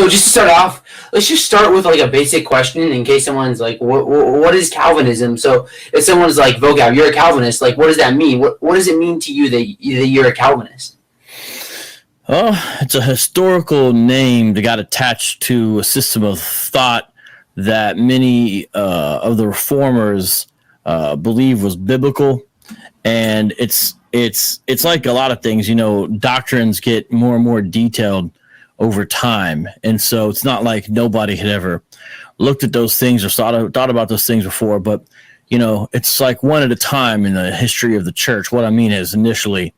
So just to start off, let's just start with like a basic question in case someone's like, what is Calvinism? So if someone's like, vocab, you're a Calvinist, like what does that mean? What does it mean to you that you're a Calvinist? It's a historical name that got attached to a system of thought that many of the reformers believe was biblical, and it's like a lot of things. You know, doctrines get more and more detailed over time, and so it's not like nobody had ever looked at those things or thought about those things before. But you know, it's like one at a time in the history of the church. What I mean is, initially,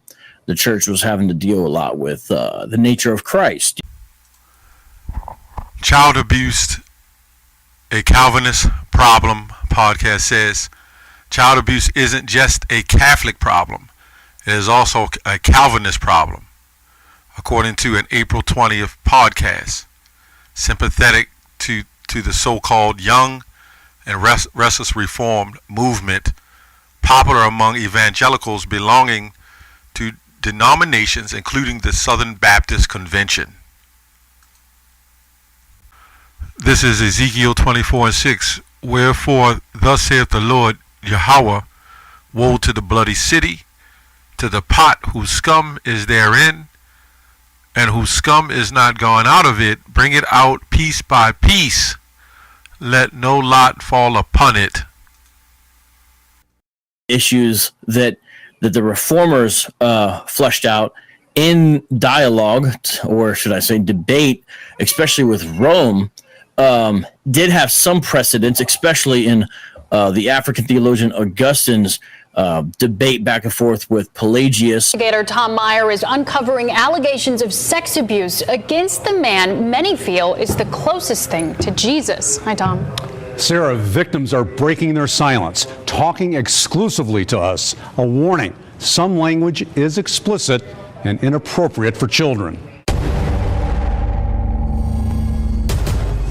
the church was having to deal a lot with the nature of Christ. Child abuse, a Calvinist problem podcast says child abuse isn't just a Catholic problem. It is also a Calvinist problem, according to an April 20th podcast. Sympathetic to the so-called young and restless reformed movement, popular among evangelicals belonging to denominations including the Southern Baptist Convention. This is Ezekiel 24:6. Wherefore, thus saith the Lord YAHAWAH, woe to the bloody city, to the pot whose scum is therein, and whose scum is not gone out of it. Bring it out piece by piece. Let no lot fall upon it. Issues that the reformers fleshed out in dialogue, or should I say debate, especially with Rome, did have some precedence, especially in the African theologian Augustine's debate back and forth with Pelagius. Investigator Tom Meyer is uncovering allegations of sex abuse against the man many feel is the closest thing to Jesus. Hi, Tom. Sarah, victims are breaking their silence, talking exclusively to us. A warning, some language is explicit and inappropriate for children.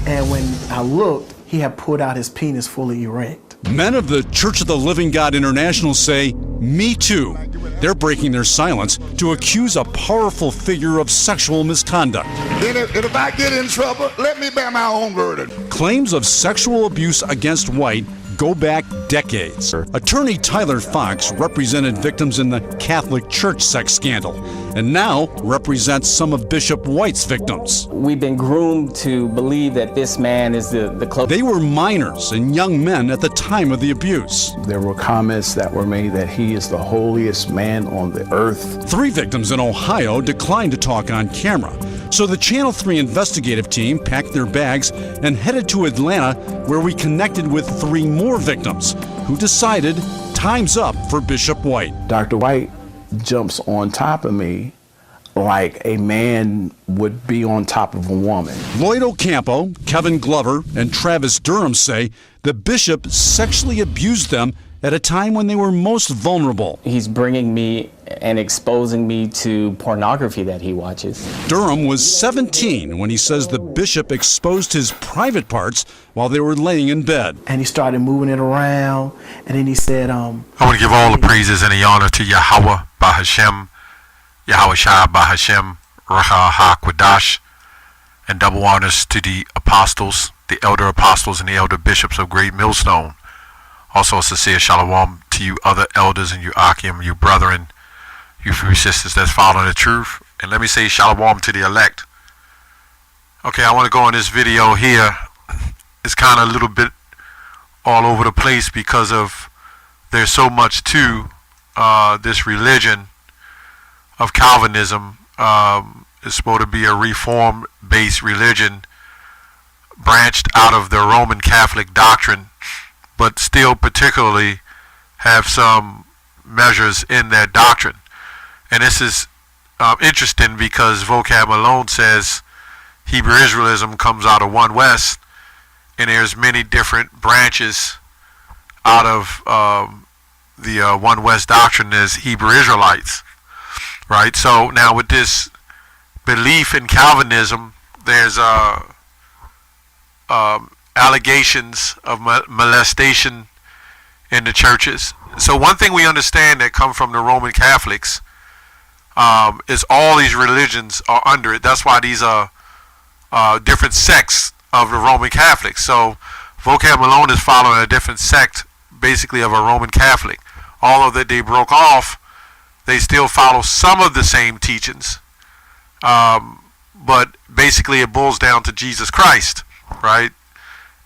And when I looked, he had pulled out his penis fully erect. Men of the Church of the Living God International say, me too. They're breaking their silence to accuse a powerful figure of sexual misconduct. Then if I get in trouble, let me bear my own burden. Claims of sexual abuse against White go back decades. Attorney Tyler Fox represented victims in the Catholic Church sex scandal and now represents some of Bishop White's victims. We've been groomed to believe that this man is the close. They were minors and young men at the time of the abuse. There were comments that were made that he is the holiest man on the earth. 3 victims in Ohio declined to talk on camera. So the Channel 3 investigative team packed their bags and headed to Atlanta, where we connected with 3 more victims who decided time's up for Bishop White. Dr. White jumps on top of me like a man would be on top of a woman. Lloyd Ocampo, Kevin Glover, and Travis Durham say the bishop sexually abused them at a time when they were most vulnerable. He's bringing me and exposing me to pornography that he watches. Durham was 17 when he says the bishop exposed his private parts while they were laying in bed. And he started moving it around, and then he said, I want to give all the praises and the honor to YAHAWAH, BaHa, YAHAWASHI, BaHa, RAWCHAA, QADASH, and double honors to the apostles, the elder apostles and the elder bishops of Great Millstone. Also a sincere shalom to you other elders and you AHCH, you brethren, you free sisters that's following the truth. And let me say shalom to the elect. Okay, I want to go in this video here. It's kind of a little bit all over the place because of there's so much to this religion of Calvinism. It's supposed to be a reform-based religion branched out of the Roman Catholic doctrine, but still particularly have some measures in their doctrine. And this is interesting because vocab alone says Hebrew Israelism comes out of One West, and there's many different branches out of the One West doctrine as Hebrew Israelites, right? So now with this belief in Calvinism, there's allegations of molestation in the churches. So one thing we understand that come from the Roman Catholics is all these religions are under it. That's why these are different sects of the Roman Catholics. So Vocab Malone is following a different sect, basically, of a Roman Catholic. Although that they broke off, they still follow some of the same teachings. But basically it boils down to Jesus Christ, right?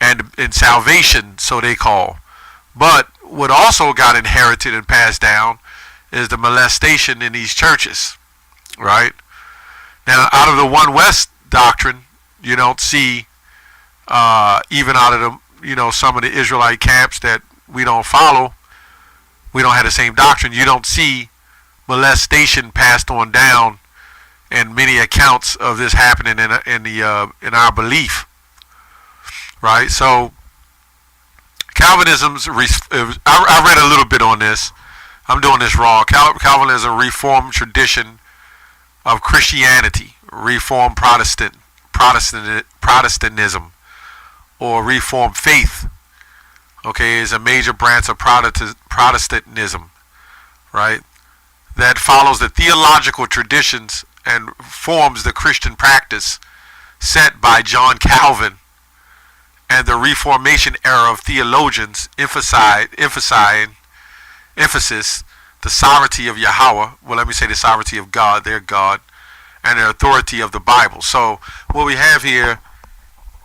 And salvation, so they call. But what also got inherited and passed down is the molestation in these churches, right? Now, out of the One West doctrine, you don't see, even out of the, some of the Israelite camps that we don't follow, we don't have the same doctrine, you don't see molestation passed on down and many accounts of this happening in our belief, right? So Calvinism's, I read a little bit on this. I'm doing this raw. Calvinism, Reformed tradition of Christianity, Reformed Protestantism, or Reformed faith, okay, is a major branch of Protestantism, right? That follows the theological traditions and forms the Christian practice set by John Calvin and the Reformation era of theologians, emphasizing the sovereignty of Yahawah. Well, let me say the sovereignty of God, their God, and the authority of the Bible. So what we have here,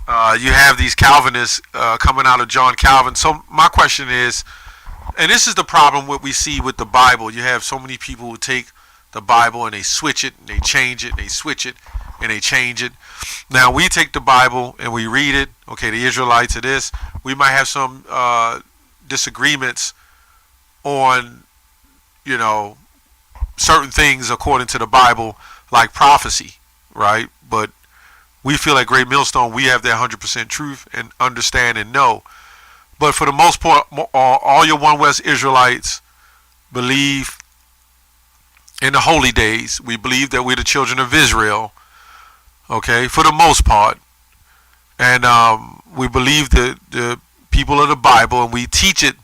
you have these Calvinists coming out of John Calvin. So my question is, and this is the problem what we see with the Bible. You have so many people who take the Bible and they switch it and they change it and they switch it and they change it. Now we take the Bible and we read it. Okay, the Israelites of this. We might have some disagreements on, certain things according to the Bible, like prophecy, right? But we feel at Great Millstone we have that 100% truth and understand and know. But for the most part, all your One West Israelites believe in the holy days. We believe that we're the children of Israel, okay, for the most part. And we believe that the people of the Bible, and we teach it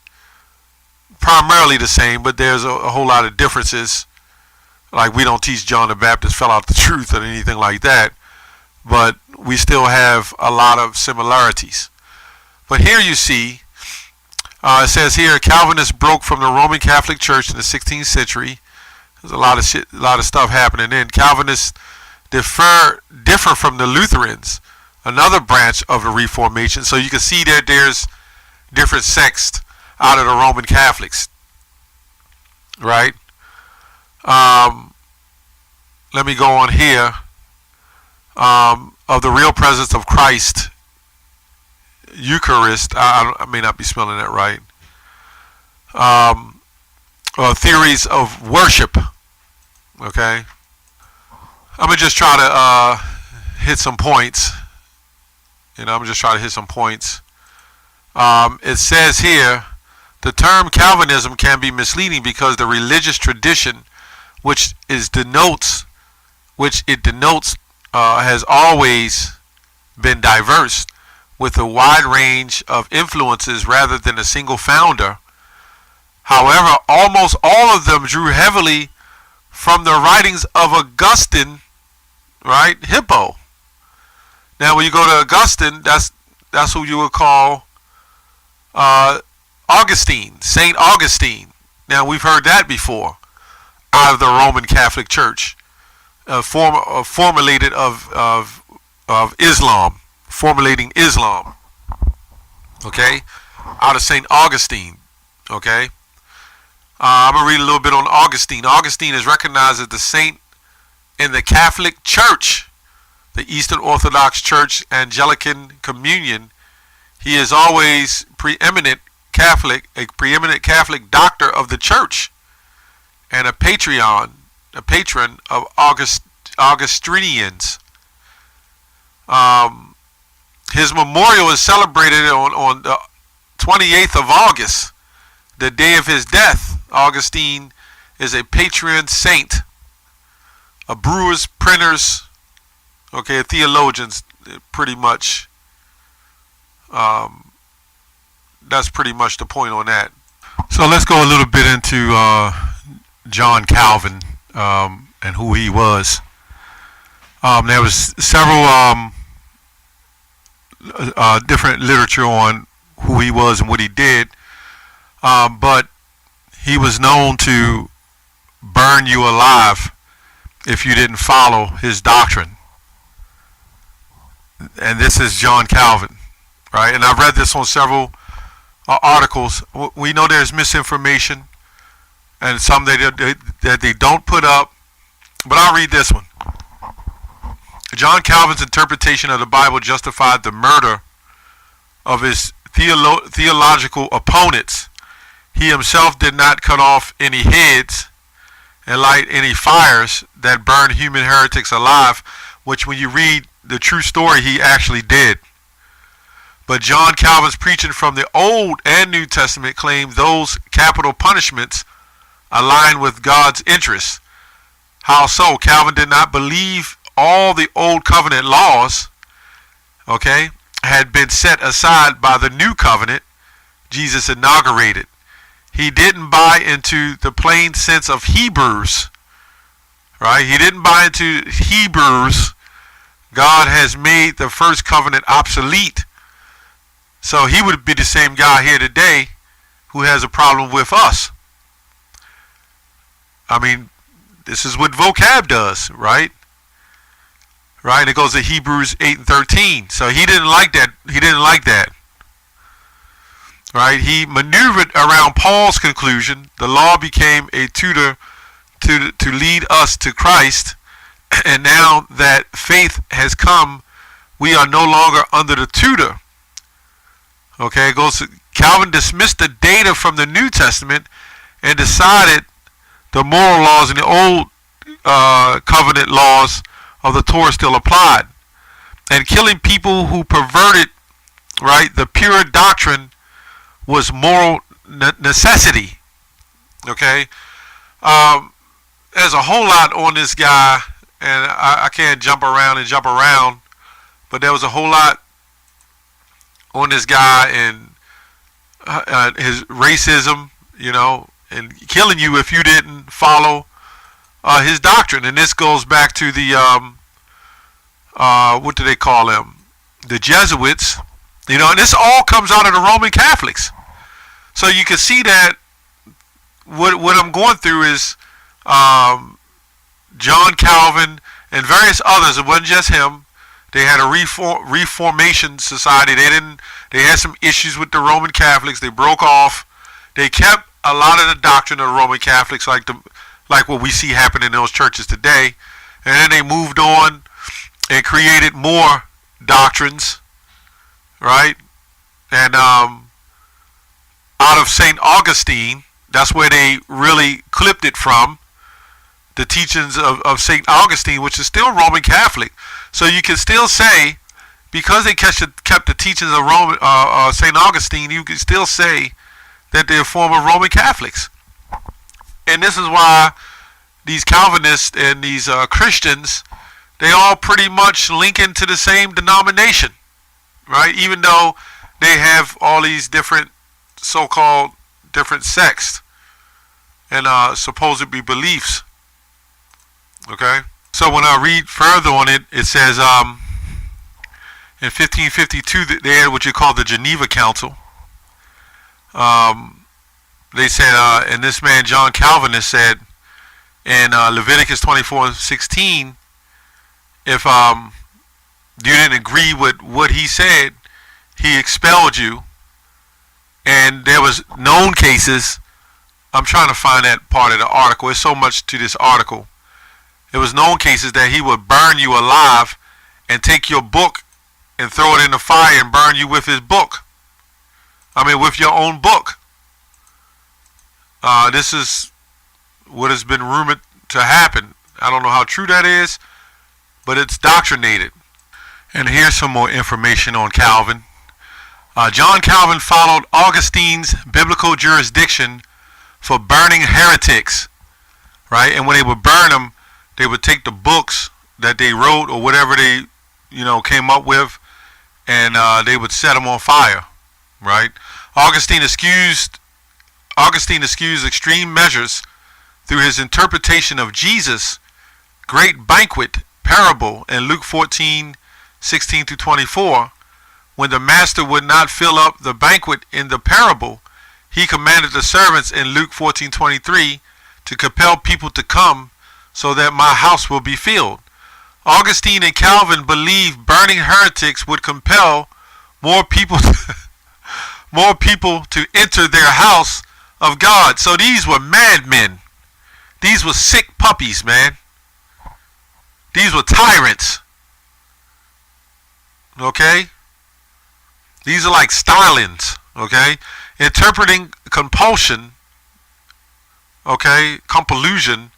primarily the same, but there's a whole lot of differences. Like we don't teach John the Baptist fell out the truth or anything like that, but we still have a lot of similarities. But here you see, it says here, Calvinists broke from the Roman Catholic Church in the 16th century. There's a lot of stuff happening then. Calvinists differ from the Lutherans, another branch of the Reformation. So you can see that there's different sects out of the Roman Catholics, right? Let me go on here. Of the real presence of Christ, Eucharist, I may not be spelling that right. Theories of worship. Okay, I'm gonna just try to hit some points. It says here, the term Calvinism can be misleading because the religious tradition which it denotes has always been diverse, with a wide range of influences rather than a single founder. However, almost all of them drew heavily from the writings of Augustine, right? Hippo. Now, when you go to Augustine, that's who you would call Augustine, Saint Augustine. Now, we've heard that before out of the Roman Catholic Church, formulated of Islam, formulating Islam. Okay, out of Saint Augustine. Okay. I'm going to read a little bit on Augustine. Augustine is recognized as the saint in the Catholic Church, the Eastern Orthodox Church, Anglican Communion. He is always a preeminent Catholic doctor of the Church, and a patron of Augustinians. His memorial is celebrated on the 28th of August, the day of his death. Augustine is a patron saint of brewers, printers, okay, theologians, pretty much. That's pretty much the point on that. So let's go a little bit into John Calvin and who he was. There was several different literature on who he was and what he did, but he was known to burn you alive if you didn't follow his doctrine. And this is John Calvin, right? And I've read this on several articles. We know there's misinformation and some that they don't put up, but I'll read this one. John Calvin's interpretation of the Bible justified the murder of his theological opponents. He himself did not cut off any heads and light any fires that burned human heretics alive, which when you read the true story, he actually did. But John Calvin's preaching from the Old and New Testament claimed those capital punishments align with God's interests. How so? Calvin did not believe all the Old Covenant laws, okay, had been set aside by the New Covenant Jesus inaugurated. He didn't buy into the plain sense of Hebrews, right? He didn't buy into Hebrews. God has made the first covenant obsolete. So he would be the same guy here today who has a problem with us. I mean, this is what vocab does, right? Right? And it goes to Hebrews 8 and 13. So he didn't like that. He didn't like that. Right? He maneuvered around Paul's conclusion. The law became a tutor to lead us to Christ. And now that faith has come, we are no longer under the tutor. Okay, it goes to, Calvin dismissed the data from the New Testament and decided the moral laws and the old covenant laws of the Torah still applied. And killing people who perverted, right, the pure doctrine was moral necessity. Okay, there's a whole lot on this guy, and I can't jump around, but there was a whole lot on this guy and his racism, you know, and killing you if you didn't follow his doctrine. And this goes back to the what do they call them? The Jesuits, you know, and this all comes out of the Roman Catholics. So you can see that what I'm going through is John Calvin and various others. It wasn't just him. They had a Reformation society. They had some issues with the Roman Catholics. They broke off. They kept a lot of the doctrine of the Roman Catholics, like what we see happen in those churches today. And then they moved on and created more doctrines, right? And out of St. Augustine, that's where they really clipped it from, the teachings of St. Augustine, which is still Roman Catholic. So you can still say, because they kept the teachings of St. Augustine, you can still say that they're former Roman Catholics. And this is why these Calvinists and these Christians, they all pretty much link into the same denomination, right? Even though they have all these different so-called different sects and supposedly beliefs. Okay? So when I read further on it, it says in 1552 they had what you call the Geneva Council. They said, and this man John Calvin said in Leviticus 24:16, if you didn't agree with what he said, he expelled you. And there was known cases. I'm trying to find that part of the article. There's so much to this article. There was known cases that he would burn you alive and take your book and throw it in the fire and burn you with his book. I mean, with your own book. This is what has been rumored to happen. I don't know how true that is, but it's doctrinated. And here's some more information on Calvin. John Calvin followed Augustine's biblical jurisdiction for burning heretics, right? And when they would burn them, they would take the books that they wrote or whatever they, came up with, and they would set them on fire, right? Augustine excused extreme measures through his interpretation of Jesus' great banquet parable in Luke 14:16-24, when the master would not fill up the banquet in the parable, he commanded the servants in Luke 14:23 to compel people to come so that my house will be filled. Augustine and Calvin believed burning heretics would compel more people to enter their house of God. So these were madmen. These were sick puppies, man. These were tyrants. Okay? These are like Stalins. Okay? Interpreting compulsion, okay, compulsion,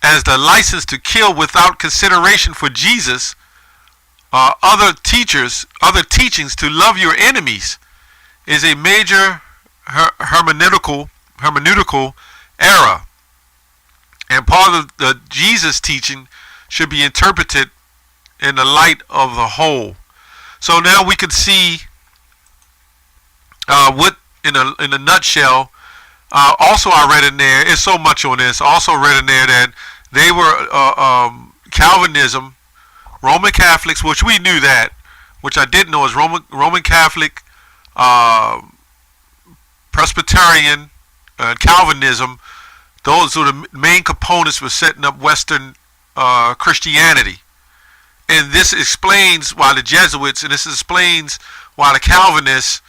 as the license to kill without consideration for Jesus, other teachings to love your enemies, is a major hermeneutical error. And part of the Jesus teaching should be interpreted in the light of the whole. So now we can see what, in a nutshell, also I read in there, it's so much on this, also read in there that they were Calvinism, Roman Catholics, which we knew that, which I didn't know is Roman Catholic, Presbyterian, Calvinism. Those are the main components for setting up Western Christianity. And this explains why the Jesuits, and this explains why the Calvinists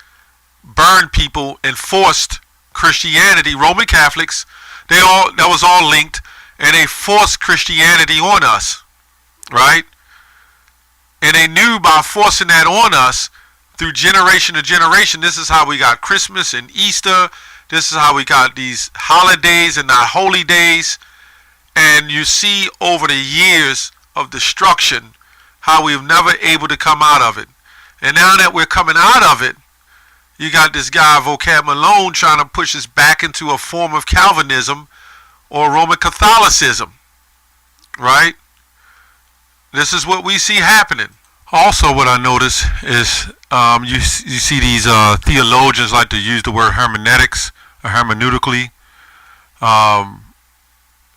burned people and forced Christianity. Roman Catholics, that was all linked, and they forced Christianity on us, right? And they knew by forcing that on us through generation to generation, this is how we got Christmas and Easter. This is how we got these holidays and not holy days. And you see over the years of destruction how we've never able to come out of it. And now that we're coming out of it, you got this guy Vocab Malone trying to push us back into a form of Calvinism or Roman Catholicism, right? This is what we see happening. Also, what I notice is you see these theologians like to use the word hermeneutics or hermeneutically.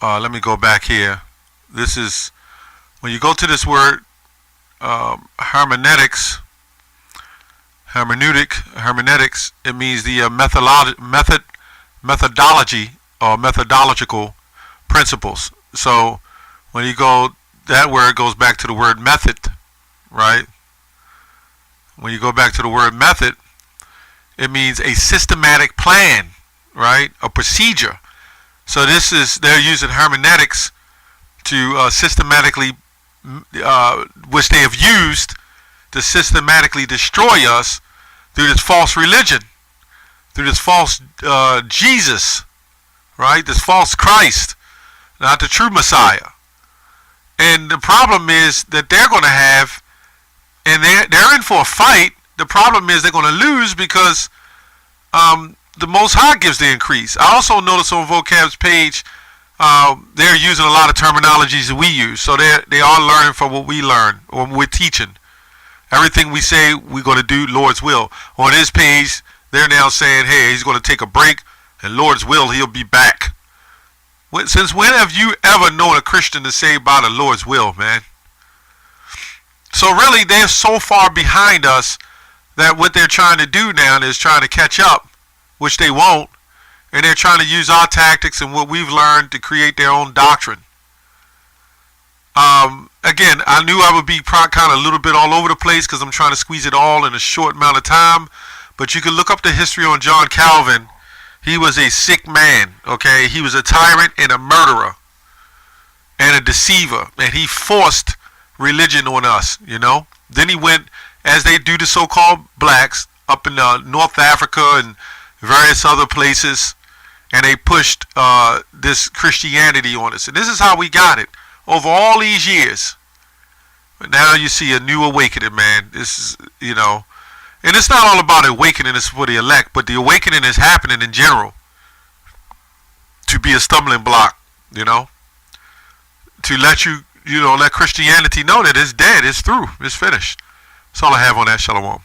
Let me go back here. This is, when you go to this word hermeneutics, it means the methodology or methodological principles. So when you go, that word goes back to the word method, right? When you go back to the word method, it means a systematic plan, right? A procedure. So this is, they're using hermeneutics to systematically, which they have used to systematically destroy us through this false religion, through this false Jesus, right? This false Christ, not the true Messiah. And the problem is that they're going to have, and they're in for a fight. The problem is they're going to lose because the Most High gives the increase. I also noticed on Vocab's page, they're using a lot of terminologies that we use. So they are learning from what we learn or we're teaching. Everything we say we're going to do Lord's will. On his page, they're now saying, hey, he's going to take a break, and Lord's will, he'll be back. Since when have you ever known a Christian to say by the Lord's will, man? So really, they're so far behind us that what they're trying to do now is trying to catch up, which they won't. And they're trying to use our tactics and what we've learned to create their own doctrine. Again, I knew I would be kind of a little bit all over the place because I'm trying to squeeze it all in a short amount of time. But you can look up the history on John Calvin. He was a sick man, okay? He was a tyrant and a murderer and a deceiver. And he forced religion on us, you know? Then he went, as they do to so-called blacks, up in North Africa and various other places. And they pushed this Christianity on us. And this is how we got it over all these years. But now you see a new awakening, man. This is, you know, and it's not all about awakening is for the elect, but the awakening is happening in general to be a stumbling block, you know, to let let Christianity know that it's dead, it's through, it's finished. That's all I have on that. Shalom.